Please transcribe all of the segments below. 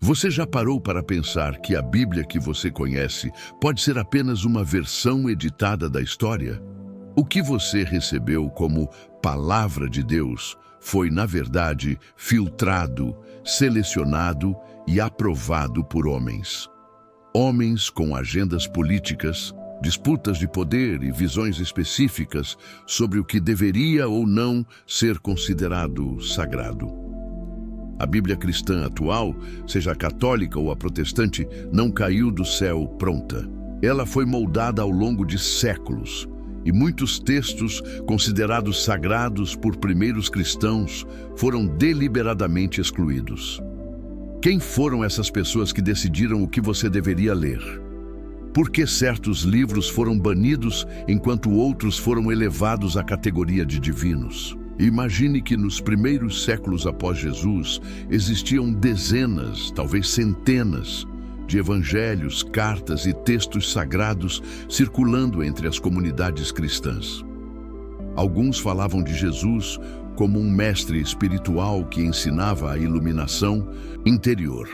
Você já parou para pensar que a Bíblia que você conhece pode ser apenas uma versão editada da história? O que você recebeu como Palavra de Deus foi, na verdade, filtrado, selecionado e aprovado por homens. Homens com agendas políticas, disputas de poder e visões específicas sobre o que deveria ou não ser considerado sagrado. A Bíblia cristã atual, seja a católica ou a protestante, não caiu do céu pronta. Ela foi moldada ao longo de séculos, e muitos textos considerados sagrados por primeiros cristãos foram deliberadamente excluídos. Quem foram essas pessoas que decidiram o que você deveria ler? Por que certos livros foram banidos enquanto outros foram elevados à categoria de divinos? Imagine que nos primeiros séculos após Jesus existiam dezenas, talvez centenas, de evangelhos, cartas e textos sagrados circulando entre as comunidades cristãs. Alguns falavam de Jesus como um mestre espiritual que ensinava a iluminação interior.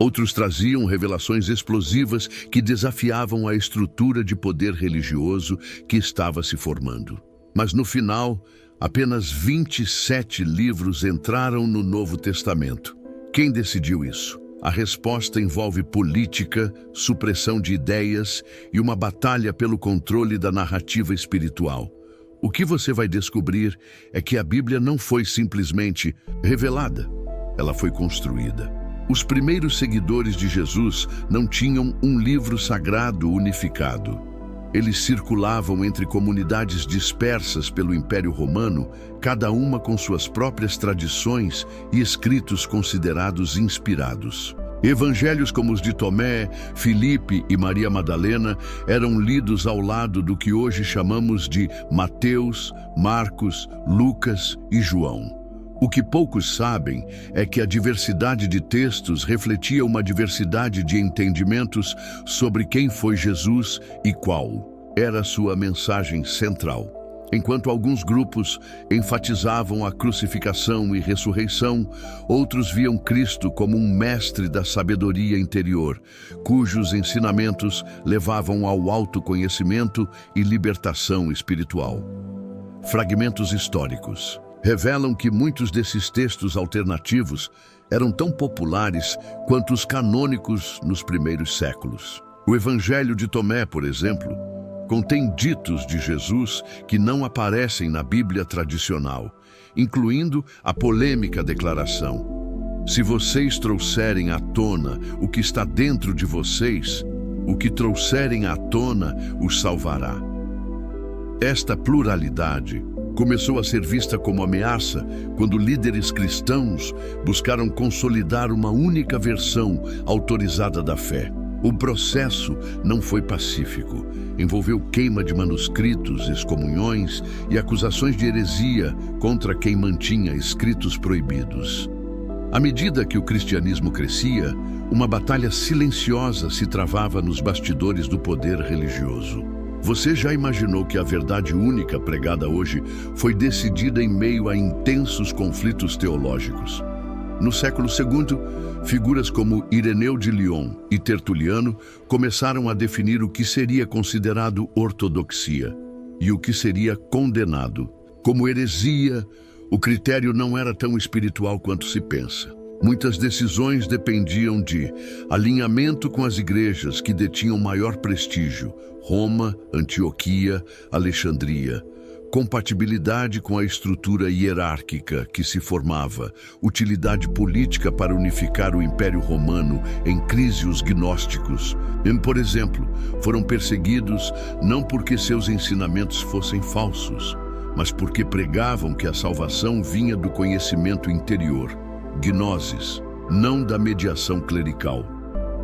Outros traziam revelações explosivas que desafiavam a estrutura de poder religioso que estava se formando. Mas no final, apenas 27 livros entraram no Novo Testamento. Quem decidiu isso? A resposta envolve política, supressão de ideias e uma batalha pelo controle da narrativa espiritual. O que você vai descobrir é que a Bíblia não foi simplesmente revelada, ela foi construída. Os primeiros seguidores de Jesus não tinham um livro sagrado unificado. Eles circulavam entre comunidades dispersas pelo Império Romano, cada uma com suas próprias tradições e escritos considerados inspirados. Evangelhos como os de Tomé, Filipe e Maria Madalena eram lidos ao lado do que hoje chamamos de Mateus, Marcos, Lucas e João. O que poucos sabem é que a diversidade de textos refletia uma diversidade de entendimentos sobre quem foi Jesus e qual era sua mensagem central. Enquanto alguns grupos enfatizavam a crucificação e ressurreição, outros viam Cristo como um mestre da sabedoria interior, cujos ensinamentos levavam ao autoconhecimento e libertação espiritual. Fragmentos históricos revelam que muitos desses textos alternativos eram tão populares quanto os canônicos nos primeiros séculos. O Evangelho de Tomé, por exemplo, contém ditos de Jesus que não aparecem na Bíblia tradicional, incluindo a polêmica declaração: "Se vocês trouxerem à tona o que está dentro de vocês, o que trouxerem à tona os salvará." Esta pluralidade começou a ser vista como ameaça quando líderes cristãos buscaram consolidar uma única versão autorizada da fé. O processo não foi pacífico. Envolveu queima de manuscritos, excomunhões e acusações de heresia contra quem mantinha escritos proibidos. À medida que o cristianismo crescia, uma batalha silenciosa se travava nos bastidores do poder religioso. Você já imaginou que a verdade única pregada hoje foi decidida em meio a intensos conflitos teológicos? No século II, figuras como Ireneu de Lyon e Tertuliano começaram a definir o que seria considerado ortodoxia e o que seria condenado. Como heresia, o critério não era tão espiritual quanto se pensa. Muitas decisões dependiam de alinhamento com as igrejas que detinham maior prestígio: Roma, Antioquia, Alexandria; compatibilidade com a estrutura hierárquica que se formava; utilidade política para unificar o Império Romano em crise os gnósticos. Por exemplo, foram perseguidos não porque seus ensinamentos fossem falsos, mas porque pregavam que a salvação vinha do conhecimento interior, gnosis, não da mediação clerical.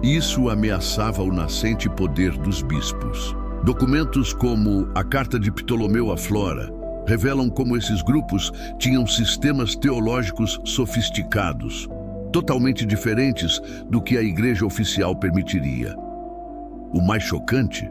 Isso ameaçava o nascente poder dos bispos. Documentos como a Carta de Ptolomeu a Flora revelam como esses grupos tinham sistemas teológicos sofisticados, totalmente diferentes do que a Igreja oficial permitiria. O mais chocante: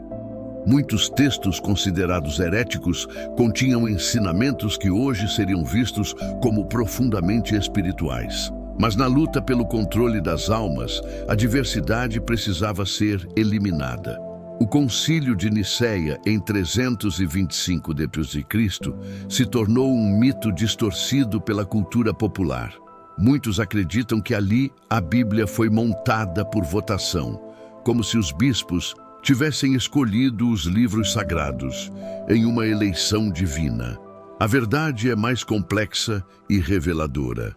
muitos textos considerados heréticos continham ensinamentos que hoje seriam vistos como profundamente espirituais. Mas na luta pelo controle das almas, a diversidade precisava ser eliminada. O Concílio de Nicéia, em 325 d.C., se tornou um mito distorcido pela cultura popular. Muitos acreditam que ali a Bíblia foi montada por votação, como se os bispos tivessem escolhido os livros sagrados em uma eleição divina. A verdade é mais complexa e reveladora.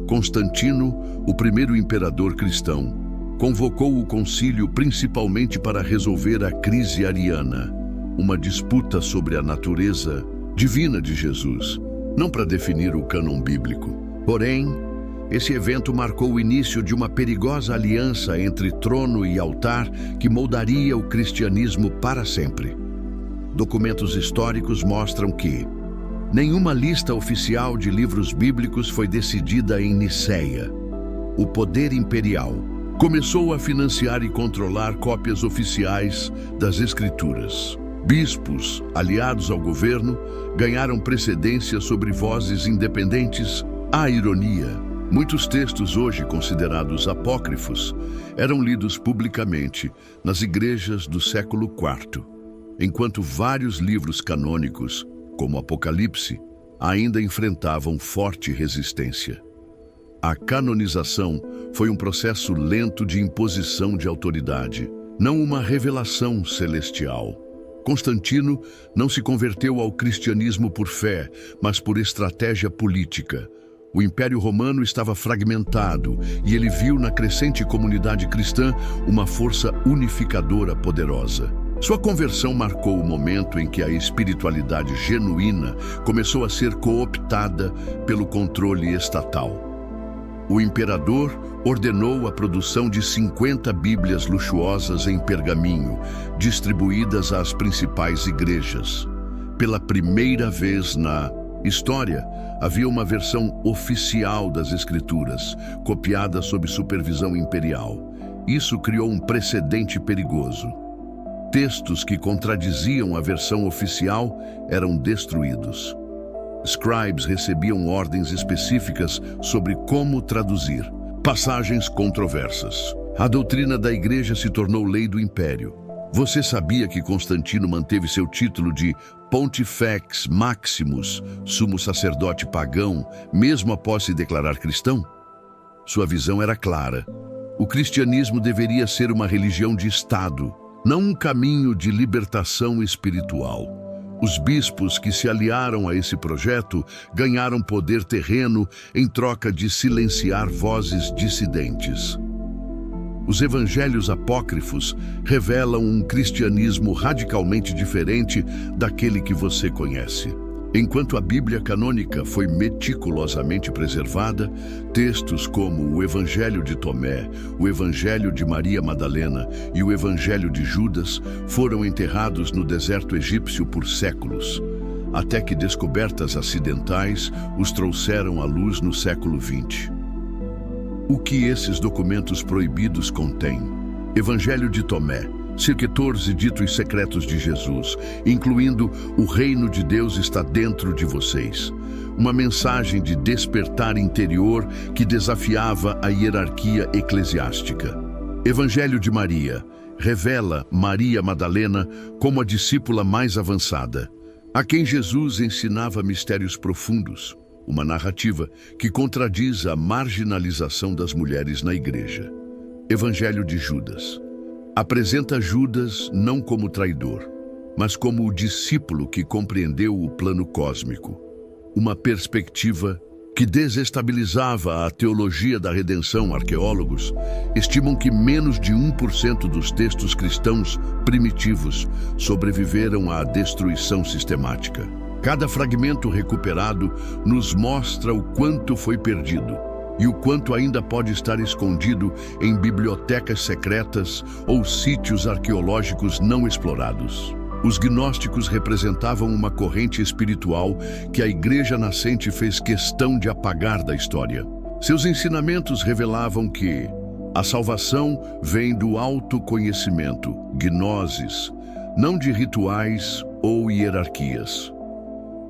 Constantino, o primeiro imperador cristão, convocou o concílio principalmente para resolver a crise ariana, uma disputa sobre a natureza divina de Jesus, não para definir o cânon bíblico. Porém, esse evento marcou o início de uma perigosa aliança entre trono e altar que moldaria o cristianismo para sempre. Documentos históricos mostram que nenhuma lista oficial de livros bíblicos foi decidida em Nicéia. O poder imperial começou a financiar e controlar cópias oficiais das Escrituras. Bispos, aliados ao governo, ganharam precedência sobre vozes independentes. Há ironia. Muitos textos hoje considerados apócrifos eram lidos publicamente nas igrejas do século IV, enquanto vários livros canônicos, como Apocalipse, ainda enfrentavam forte resistência. A canonização foi um processo lento de imposição de autoridade, não uma revelação celestial. Constantino não se converteu ao cristianismo por fé, mas por estratégia política. O Império Romano estava fragmentado e ele viu na crescente comunidade cristã uma força unificadora poderosa. Sua conversão marcou o momento em que a espiritualidade genuína começou a ser cooptada pelo controle estatal. O imperador ordenou a produção de 50 Bíblias luxuosas em pergaminho, distribuídas às principais igrejas. Pela primeira vez na história, havia uma versão oficial das Escrituras, copiada sob supervisão imperial. Isso criou um precedente perigoso. Textos que contradiziam a versão oficial eram destruídos. Scribes recebiam ordens específicas sobre como traduzir. Passagens controversas. A doutrina da igreja se tornou lei do império. Você sabia que Constantino manteve seu título de Pontifex Maximus, sumo sacerdote pagão, mesmo após se declarar cristão? Sua visão era clara. O cristianismo deveria ser uma religião de Estado, não um caminho de libertação espiritual. Os bispos que se aliaram a esse projeto ganharam poder terreno em troca de silenciar vozes dissidentes. Os evangelhos apócrifos revelam um cristianismo radicalmente diferente daquele que você conhece. Enquanto a Bíblia canônica foi meticulosamente preservada, textos como o Evangelho de Tomé, o Evangelho de Maria Madalena e o Evangelho de Judas foram enterrados no deserto egípcio por séculos, até que descobertas acidentais os trouxeram à luz no século XX. O que esses documentos proibidos contêm? Evangelho de Tomé, 14 ditos secretos de Jesus, incluindo o reino de Deus está dentro de vocês. Uma mensagem de despertar interior que desafiava a hierarquia eclesiástica. Evangelho de Maria revela Maria Madalena como a discípula mais avançada, a quem Jesus ensinava mistérios profundos, uma narrativa que contradiz a marginalização das mulheres na igreja. Evangelho de Judas apresenta Judas não como traidor, mas como o discípulo que compreendeu o plano cósmico, uma perspectiva que desestabilizava a teologia da redenção. Arqueólogos estimam que menos de 1% dos textos cristãos primitivos sobreviveram à destruição sistemática. Cada fragmento recuperado nos mostra o quanto foi perdido e o quanto ainda pode estar escondido em bibliotecas secretas ou sítios arqueológicos não explorados. Os gnósticos representavam uma corrente espiritual que a igreja nascente fez questão de apagar da história. Seus ensinamentos revelavam que a salvação vem do autoconhecimento, gnosis, não de rituais ou hierarquias.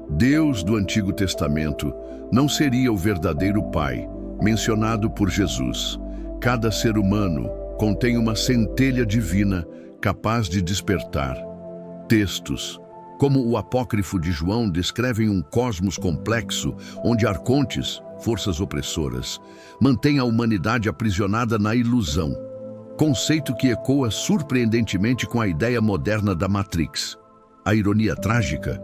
Deus do Antigo Testamento não seria o verdadeiro Pai, mencionado por Jesus. Cada ser humano contém uma centelha divina capaz de despertar. Textos, como o Apócrifo de João, descrevem um cosmos complexo onde arcontes, forças opressoras, mantêm a humanidade aprisionada na ilusão. Conceito que ecoa surpreendentemente com a ideia moderna da Matrix. A ironia trágica?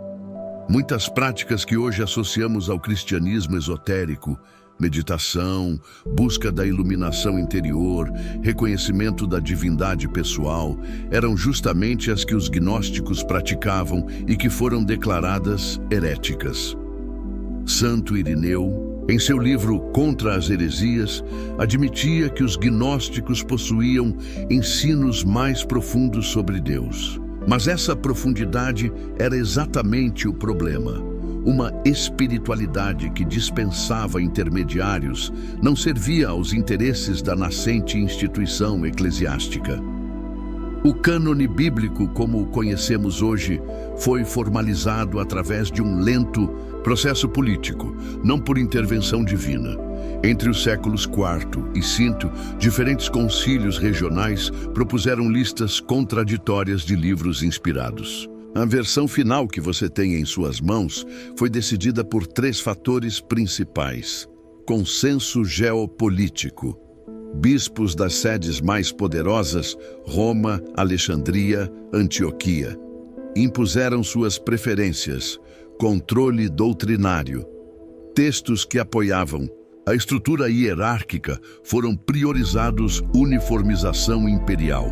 Muitas práticas que hoje associamos ao cristianismo esotérico, meditação, busca da iluminação interior, reconhecimento da divindade pessoal, eram justamente as que os gnósticos praticavam e que foram declaradas heréticas. Santo Irineu, em seu livro Contra as Heresias, admitia que os gnósticos possuíam ensinos mais profundos sobre Deus. Mas essa profundidade era exatamente o problema. Uma espiritualidade que dispensava intermediários não servia aos interesses da nascente instituição eclesiástica. O cânone bíblico, como o conhecemos hoje, foi formalizado através de um lento processo político, não por intervenção divina. Entre os séculos IV e V, diferentes concílios regionais propuseram listas contraditórias de livros inspirados. A versão final que você tem em suas mãos foi decidida por 3 fatores principais. Consenso geopolítico. Bispos das sedes mais poderosas, Roma, Alexandria, Antioquia, impuseram suas preferências. Controle doutrinário. Textos que apoiavam a estrutura hierárquica foram priorizados. Uniformização imperial.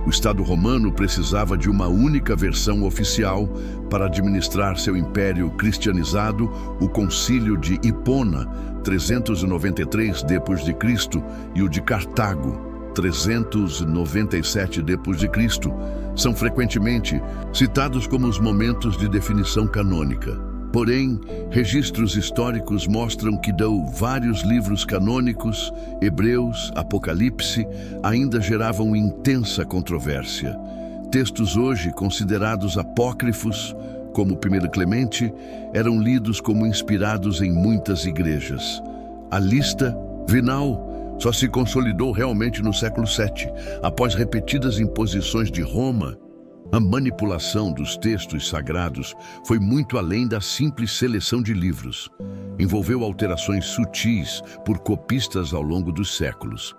O Estado romano precisava de uma única versão oficial para administrar seu império cristianizado. O Concílio de Hipona, 393 d.C., e o de Cartago, 397 d.C., são frequentemente citados como os momentos de definição canônica. Porém, registros históricos mostram que vários livros canônicos, Hebreus, Apocalipse, ainda geravam intensa controvérsia. Textos hoje considerados apócrifos, como 1 Clemente, eram lidos como inspirados em muitas igrejas. A lista final só se consolidou realmente no século VII, após repetidas imposições de Roma. A manipulação dos textos sagrados foi muito além da simples seleção de livros. Envolveu alterações sutis por copistas ao longo dos séculos.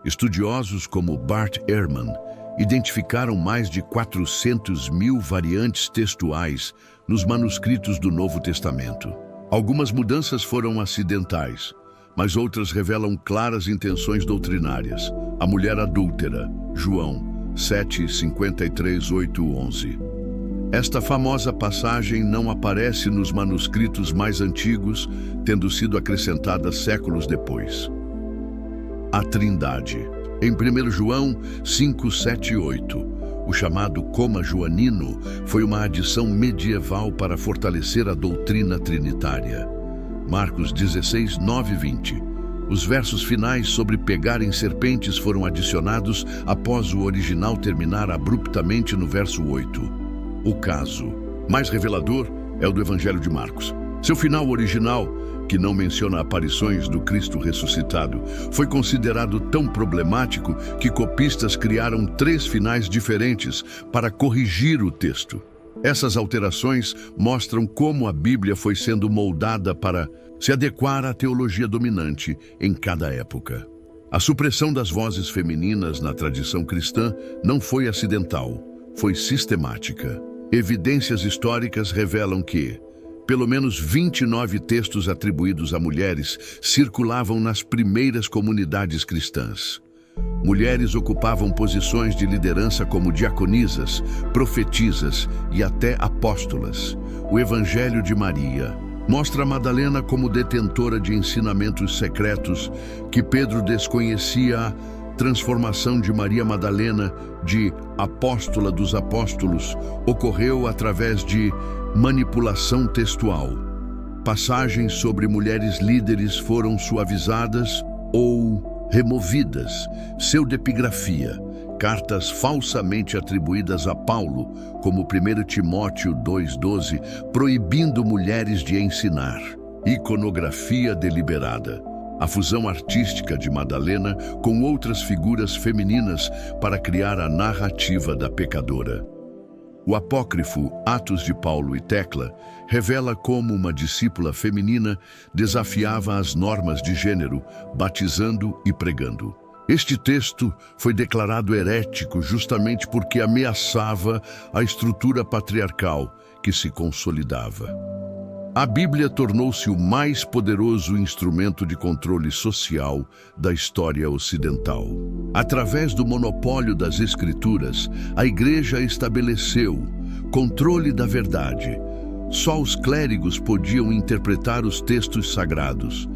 Estudiosos como Bart Ehrman identificaram mais de 400.000 variantes textuais nos manuscritos do Novo Testamento. Algumas mudanças foram acidentais, mas outras revelam claras intenções doutrinárias. A mulher adúltera, João 7:53-8:11. Esta famosa passagem não aparece nos manuscritos mais antigos, tendo sido acrescentada séculos depois. A Trindade. Em 1 João 5:7-8, o chamado Coma Joanino foi uma adição medieval para fortalecer a doutrina trinitária. Marcos 16:9-20. Os versos finais sobre pegar em serpentes foram adicionados após o original terminar abruptamente no verso 8. O caso mais revelador é o do Evangelho de Marcos. Seu final original, que não menciona aparições do Cristo ressuscitado, foi considerado tão problemático que copistas criaram 3 finais diferentes para corrigir o texto. Essas alterações mostram como a Bíblia foi sendo moldada para se adequar à teologia dominante em cada época. A supressão das vozes femininas na tradição cristã não foi acidental, foi sistemática. Evidências históricas revelam que pelo menos 29 textos atribuídos a mulheres circulavam nas primeiras comunidades cristãs. Mulheres ocupavam posições de liderança como diaconisas, profetisas e até apóstolas. O Evangelho de Maria mostra Madalena como detentora de ensinamentos secretos que Pedro desconhecia. A transformação de Maria Madalena de apóstola dos apóstolos ocorreu através de manipulação textual. Passagens sobre mulheres líderes foram suavizadas ou removidas. Pseudepigrafia, cartas falsamente atribuídas a Paulo, como 1 Timóteo 2:12, proibindo mulheres de ensinar. Iconografia deliberada. a fusão artística de Madalena com outras figuras femininas para criar a narrativa da pecadora. O apócrifo Atos de Paulo e Tecla revela como uma discípula feminina desafiava as normas de gênero, batizando e pregando. Este texto foi declarado herético justamente porque ameaçava a estrutura patriarcal que se consolidava. A Bíblia tornou-se o mais poderoso instrumento de controle social da história ocidental. Através do monopólio das Escrituras, a Igreja estabeleceu controle da verdade. Só os clérigos podiam interpretar os textos sagrados.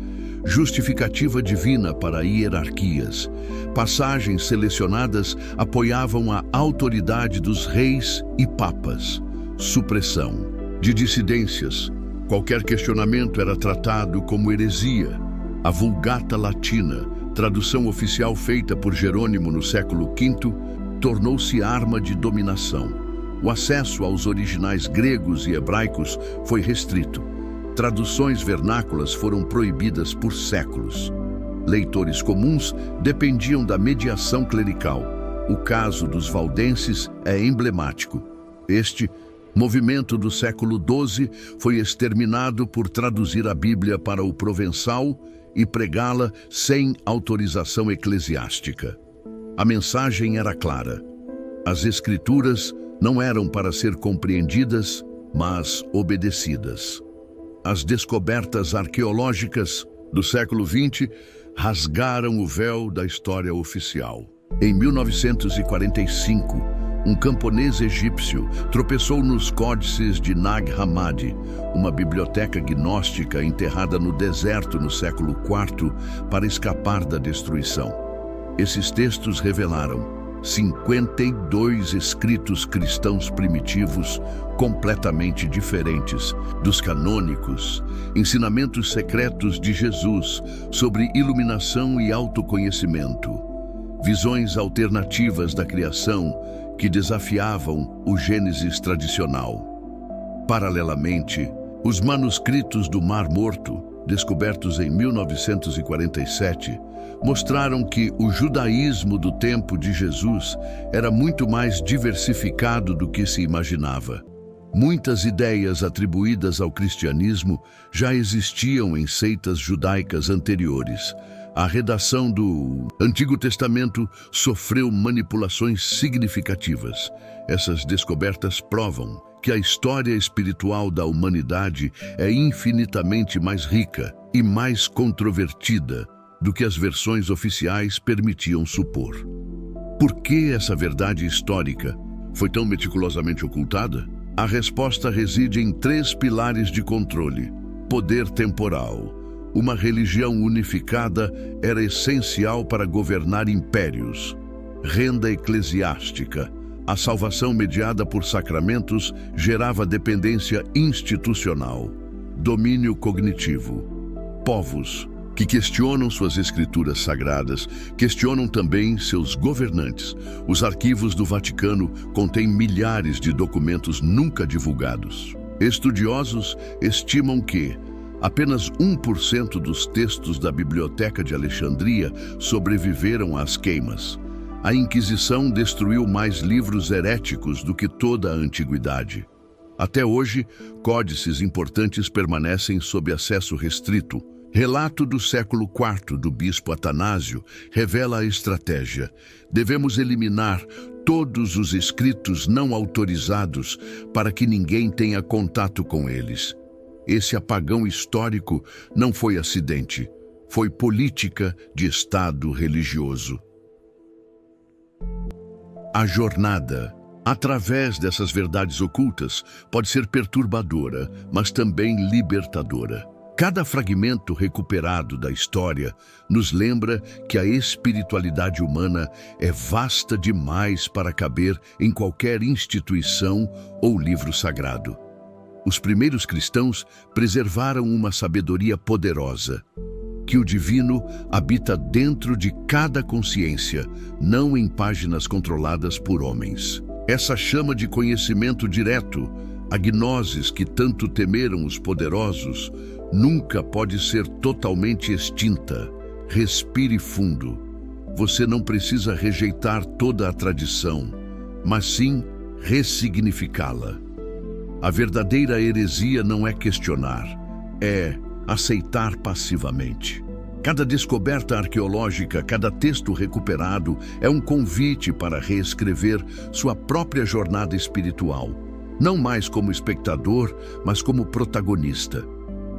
Justificativa divina para hierarquias. Passagens selecionadas apoiavam a autoridade dos reis e papas. Supressão de dissidências. Qualquer questionamento era tratado como heresia. A Vulgata Latina, tradução oficial feita por Jerônimo no século V, tornou-se arma de dominação. O acesso aos originais gregos e hebraicos foi restrito. Traduções vernáculas foram proibidas por séculos. Leitores comuns dependiam da mediação clerical. O caso dos valdenses é emblemático. Este movimento do século XII foi exterminado por traduzir a Bíblia para o provençal e pregá-la sem autorização eclesiástica. A mensagem era clara. As Escrituras não eram para ser compreendidas, mas obedecidas. As descobertas arqueológicas do século XX rasgaram o véu da história oficial. Em 1945, um camponês egípcio tropeçou nos códices de Nag Hammadi, uma biblioteca gnóstica enterrada no deserto no século IV para escapar da destruição. Esses textos revelaram 52 escritos cristãos primitivos completamente diferentes dos canônicos, ensinamentos secretos de Jesus sobre iluminação e autoconhecimento, visões alternativas da criação que desafiavam o Gênesis tradicional. Paralelamente, os manuscritos do Mar Morto, descobertos em 1947, mostraram que o judaísmo do tempo de Jesus era muito mais diversificado do que se imaginava. Muitas ideias atribuídas ao cristianismo já existiam em seitas judaicas anteriores. A redação do Antigo Testamento sofreu manipulações significativas. Essas descobertas provam que a história espiritual da humanidade é infinitamente mais rica e mais controvertida do que as versões oficiais permitiam supor. Por que essa verdade histórica foi tão meticulosamente ocultada? A resposta reside em 3 pilares de controle. Poder temporal. Uma religião unificada era essencial para governar impérios. Renda eclesiástica. A salvação mediada por sacramentos gerava dependência institucional. Domínio cognitivo. Povos que questionam suas escrituras sagradas, questionam também seus governantes. Os arquivos do Vaticano contêm milhares de documentos nunca divulgados. Estudiosos estimam que apenas 1% dos textos da Biblioteca de Alexandria sobreviveram às queimas. A Inquisição destruiu mais livros heréticos do que toda a antiguidade. Até hoje, códices importantes permanecem sob acesso restrito. Relato do século IV do bispo Atanásio revela a estratégia. Devemos eliminar todos os escritos não autorizados para que ninguém tenha contato com eles. Esse apagão histórico não foi acidente, foi política de Estado religioso. A jornada, através dessas verdades ocultas, pode ser perturbadora, mas também libertadora. Cada fragmento recuperado da história nos lembra que a espiritualidade humana é vasta demais para caber em qualquer instituição ou livro sagrado. Os primeiros cristãos preservaram uma sabedoria poderosa, que o divino habita dentro de cada consciência, não em páginas controladas por homens. Essa chama de conhecimento direto, a gnosis que tanto temeram os poderosos, nunca pode ser totalmente extinta. Respire fundo. Você não precisa rejeitar toda a tradição, mas sim ressignificá-la. A verdadeira heresia não é questionar, é aceitar passivamente. Cada descoberta arqueológica, cada texto recuperado é um convite para reescrever sua própria jornada espiritual, não mais como espectador, mas como protagonista.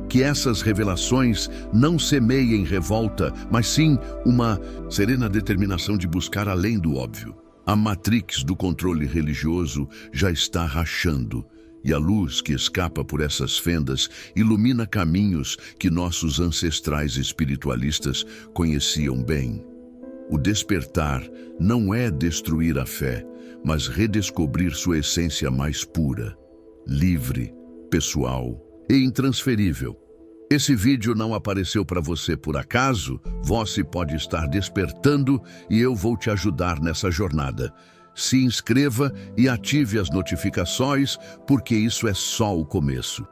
Que essas revelações não semeiem revolta, mas sim uma serena determinação de buscar além do óbvio. A matrix do controle religioso já está rachando, e a luz que escapa por essas fendas ilumina caminhos que nossos ancestrais espiritualistas conheciam bem. O despertar não é destruir a fé, mas redescobrir sua essência mais pura, livre, pessoal e intransferível. Esse vídeo não apareceu para você por acaso, você pode estar despertando e eu vou te ajudar nessa jornada. Se inscreva e ative as notificações, porque isso é só o começo.